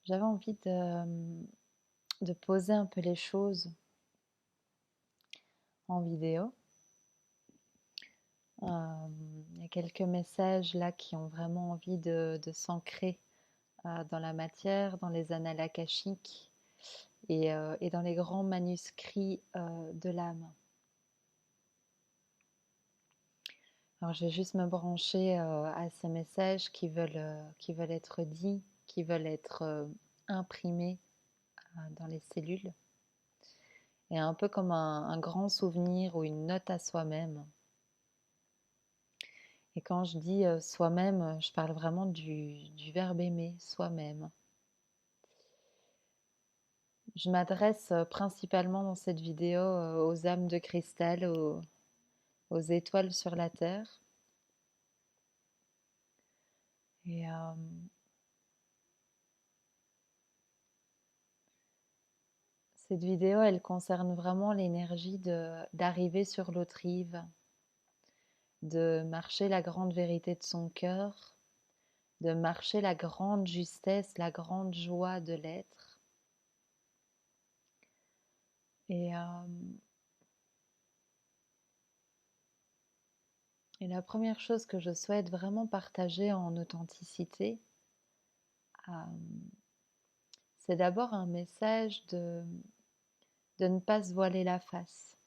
J'avais envie de poser un peu les choses en vidéo. Il y a quelques messages là qui ont vraiment envie de s'ancrer dans la matière, dans les annales akashiques et dans les grands manuscrits de l'âme. Alors je vais juste me brancher à ces messages qui veulent être dits, qui veulent être imprimés dans les cellules. Et un peu comme un grand souvenir ou une note à soi-même. Et quand je dis soi-même, je parle vraiment du verbe aimer, soi-même. Je m'adresse principalement dans cette vidéo aux âmes de cristal, aux étoiles sur la terre. Et cette vidéo, elle concerne vraiment l'énergie d'arriver sur l'autre rive, de marcher la grande vérité de son cœur, de marcher la grande justesse, la grande joie de l'être. Et la première chose que je souhaite vraiment partager en authenticité, euh, c'est d'abord un message de ne pas se voiler la face,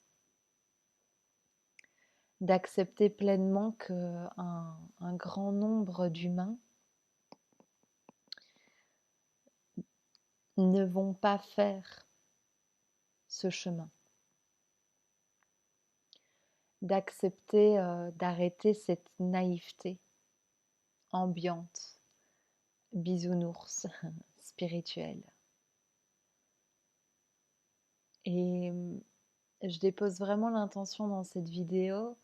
d'accepter pleinement qu'un grand nombre d'humains ne vont pas faire ce chemin, d'accepter d'arrêter cette naïveté ambiante, bisounours, spirituelle. Et je dépose vraiment l'intention dans cette vidéo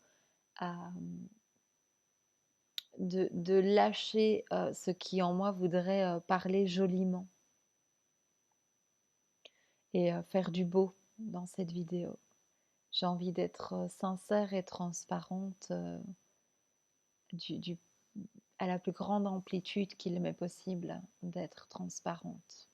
de lâcher ce qui en moi voudrait parler joliment et faire du beau dans cette vidéo. J'ai envie d'être sincère et transparente du, à la plus grande amplitude qu'il m'est possible d'être transparente.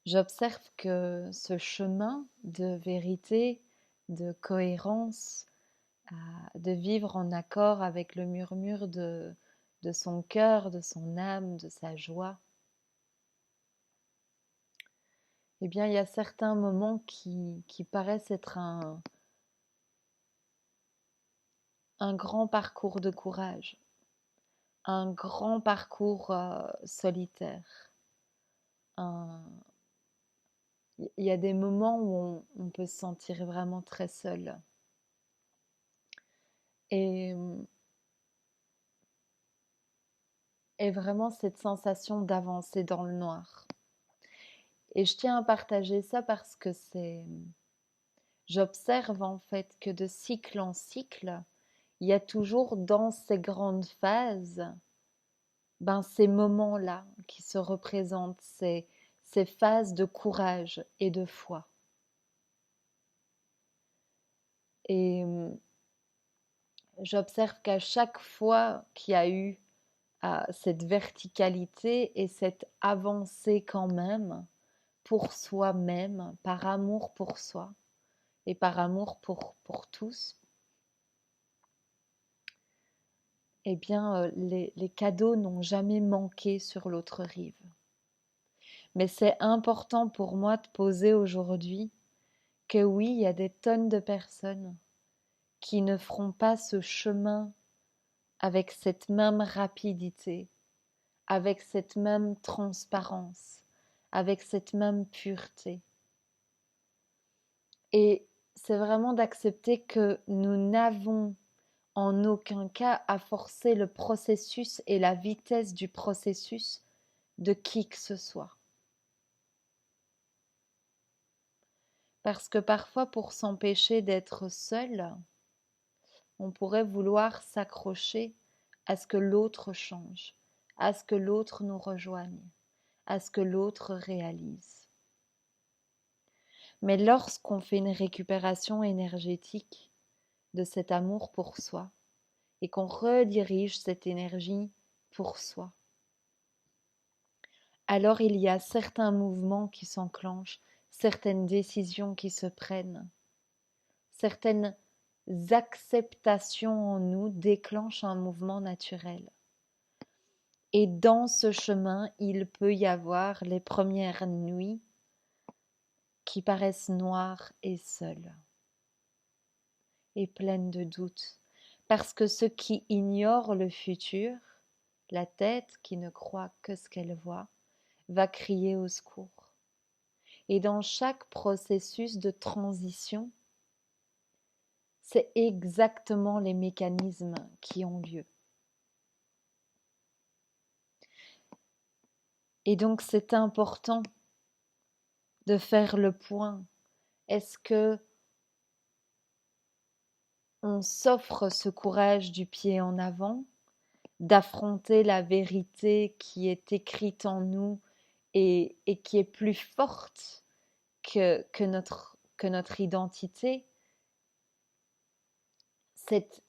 J'observe que ce chemin de vérité, de cohérence, de vivre en accord avec le murmure de son cœur, de son âme, de sa joie, eh bien, il y a certains moments qui paraissent être un grand parcours de courage, un grand parcours solitaire. Il y a des moments où on peut se sentir vraiment très seul. Et, et vraiment cette sensation d'avancer dans le noir. Et je tiens à partager ça parce que j'observe en fait que de cycle en cycle, il y a toujours dans ces grandes phases, ces moments-là qui se représentent, ces phases de courage et de foi. Et j'observe qu'à chaque fois qu'il y a eu cette verticalité et cette avancée quand même pour soi-même, par amour pour soi et par amour pour tous, eh bien les cadeaux n'ont jamais manqué sur l'autre rive. Mais c'est important pour moi de poser aujourd'hui que oui, il y a des tonnes de personnes qui ne feront pas ce chemin avec cette même rapidité, avec cette même transparence, avec cette même pureté. Et c'est vraiment d'accepter que nous n'avons en aucun cas à forcer le processus et la vitesse du processus de qui que ce soit. Parce que parfois, pour s'empêcher d'être seul, on pourrait vouloir s'accrocher à ce que l'autre change, à ce que l'autre nous rejoigne, à ce que l'autre réalise. Mais lorsqu'on fait une récupération énergétique de cet amour pour soi et qu'on redirige cette énergie pour soi, alors il y a certains mouvements qui s'enclenchent, certaines décisions qui se prennent, certaines acceptations en nous déclenchent un mouvement naturel. Et dans ce chemin, il peut y avoir les premières nuits qui paraissent noires et seules et pleines de doutes, parce que ceux qui ignorent le futur, la tête qui ne croit que ce qu'elle voit, va crier au secours. Et dans chaque processus de transition, c'est exactement les mécanismes qui ont lieu. Et donc c'est important de faire le point. Est-ce que on s'offre ce courage du pied en avant, d'affronter la vérité qui est écrite en nous et qui est plus forte que notre identité,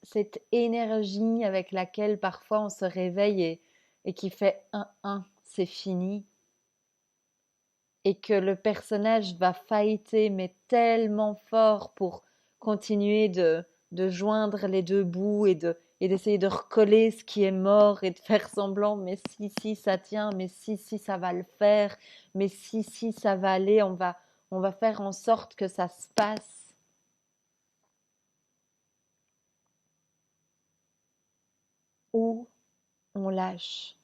cette énergie avec laquelle parfois on se réveille et qui fait un, c'est fini, et que le personnage va fighter mais tellement fort pour continuer de joindre les deux bouts et d'essayer de recoller ce qui est mort et de faire semblant mais si ça tient, mais si ça va le faire, mais si ça va aller, on va faire en sorte que ça se passe. Ou on lâche.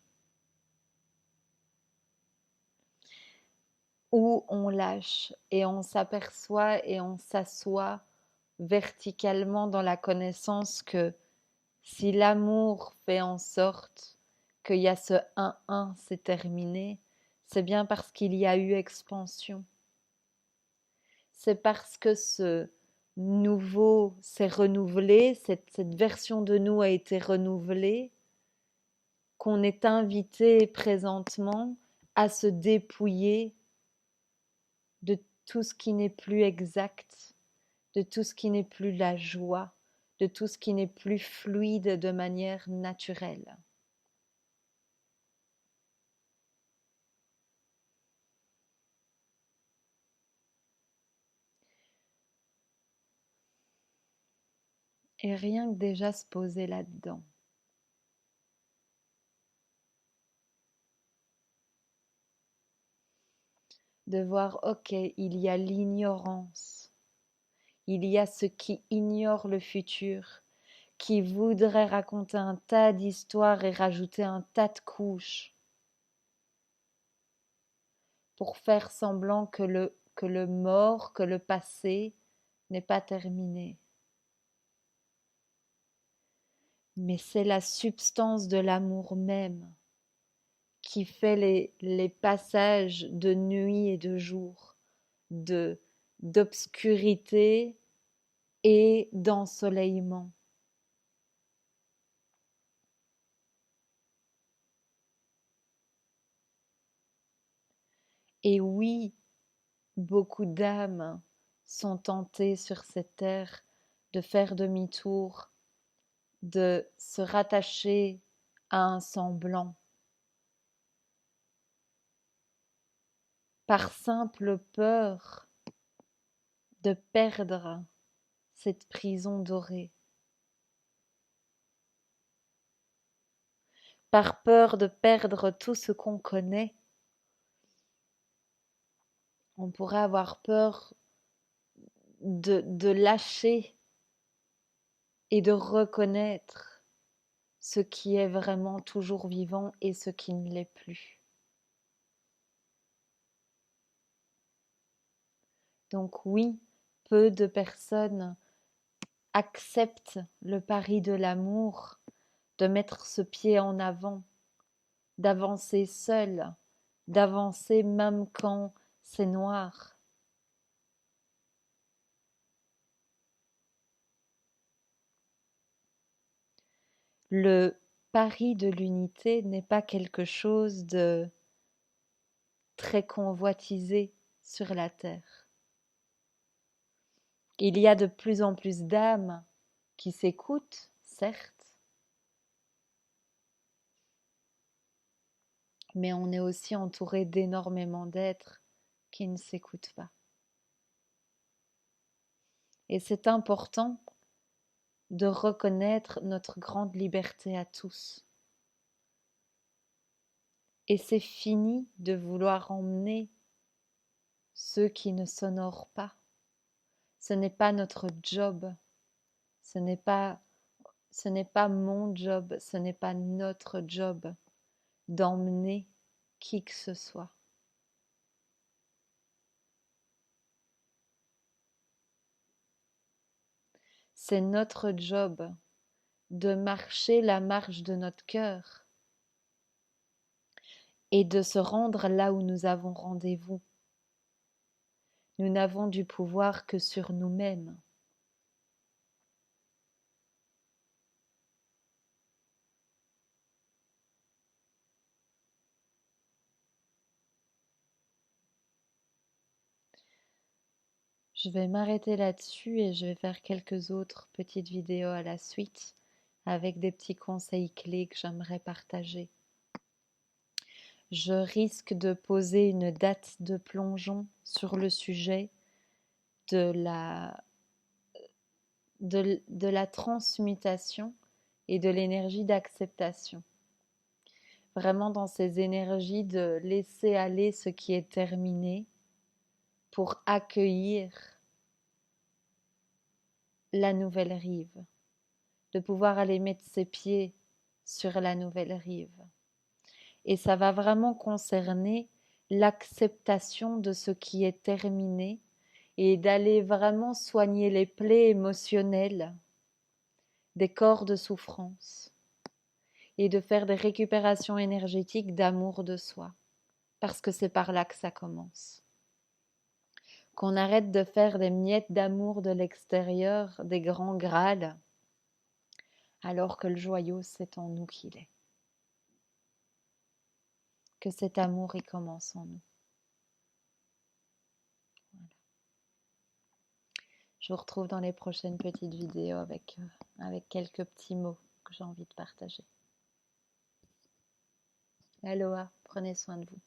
Ou on lâche et on s'aperçoit et on s'assoit verticalement dans la connaissance que si l'amour fait en sorte qu'il y a ce 1-1, c'est terminé, c'est bien parce qu'il y a eu expansion. C'est parce que ce nouveau s'est renouvelé, cette version de nous a été renouvelée, qu'on est invité présentement à se dépouiller de tout ce qui n'est plus exact, de tout ce qui n'est plus la joie, de tout ce qui n'est plus fluide de manière naturelle. Et rien que déjà se poser là-dedans. De voir, ok, il y a l'ignorance, il y a ceux qui ignorent le futur, qui voudraient raconter un tas d'histoires et rajouter un tas de couches pour faire semblant que le mort, que le passé n'est pas terminé. Mais c'est la substance de l'amour même qui fait les passages de nuit et de jour, d'obscurité et d'ensoleillement. Et oui, beaucoup d'âmes sont tentées sur cette terre de faire demi-tour, de se rattacher à un semblant, par simple peur de perdre cette prison dorée, par peur de perdre tout ce qu'on connaît. On pourrait avoir peur de lâcher et de reconnaître ce qui est vraiment toujours vivant et ce qui ne l'est plus. Donc oui, peu de personnes acceptent le pari de l'amour, de mettre ce pied en avant, d'avancer seul, d'avancer même quand c'est noir. Le pari de l'unité n'est pas quelque chose de très convoitisé sur la terre. Il y a de plus en plus d'âmes qui s'écoutent, certes, mais on est aussi entouré d'énormément d'êtres qui ne s'écoutent pas. Et c'est important de reconnaître notre grande liberté à tous. Et c'est fini de vouloir emmener ceux qui ne s'honorent pas. Ce n'est pas notre job, ce n'est pas mon job, ce n'est pas notre job d'emmener qui que ce soit. C'est notre job de marcher la marche de notre cœur et de se rendre là où nous avons rendez-vous. Nous n'avons du pouvoir que sur nous-mêmes. Je vais m'arrêter là-dessus et je vais faire quelques autres petites vidéos à la suite avec des petits conseils clés que j'aimerais partager. Je risque de poser une date de plongeon sur le sujet de la transmutation et de l'énergie d'acceptation. Vraiment dans ces énergies de laisser aller ce qui est terminé pour accueillir la nouvelle rive, de pouvoir aller mettre ses pieds sur la nouvelle rive. Et ça va vraiment concerner l'acceptation de ce qui est terminé et d'aller vraiment soigner les plaies émotionnelles des corps de souffrance et de faire des récupérations énergétiques d'amour de soi, parce que c'est par là que ça commence. Qu'on arrête de faire des miettes d'amour de l'extérieur, des grands grâles, alors que le joyau, c'est en nous qu'il est. Que cet amour, il commence en nous. Voilà. Je vous retrouve dans les prochaines petites vidéos avec quelques petits mots que j'ai envie de partager. Aloha, prenez soin de vous.